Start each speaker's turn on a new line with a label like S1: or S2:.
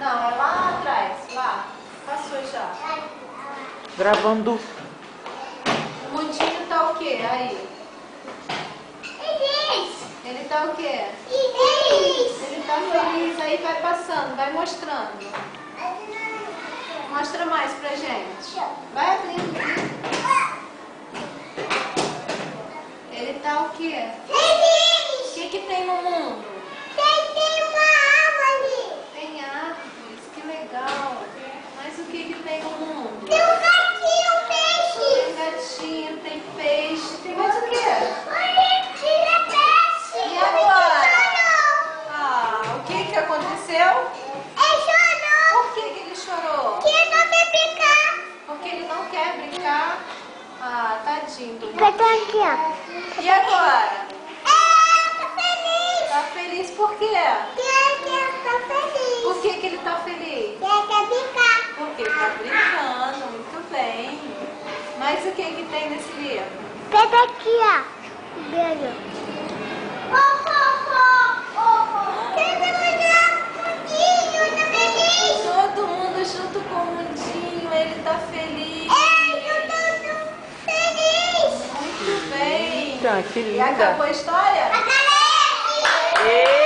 S1: Não, é lá atrás. Lá. Passou já.
S2: Gravando.
S1: O mundinho tá o quê? Aí. Ele tá o quê? Ele tá feliz. Aí vai passando, vai mostrando. Mostra mais pra gente. Vai abrindo. Ele tá o quê? O que tem no mundo? Tem árvores, que legal. Mas o que tem no mundo? Tem gatinho, tem peixe. Tem mais o quê? E agora? Ah, o que aconteceu? Por que ele chorou? Porque ele não quer brincar. Ah, tadinho do Luiz. E agora? Tá feliz por quê? Por que ele tá feliz? Porque ele tá brincando, muito bem. Mas o que tem nesse livro? Todo mundo junto com o mundinho, ele tá feliz. Muito bem.
S2: Tá, que
S1: E
S2: linda.
S1: acabou a história?
S2: Ei!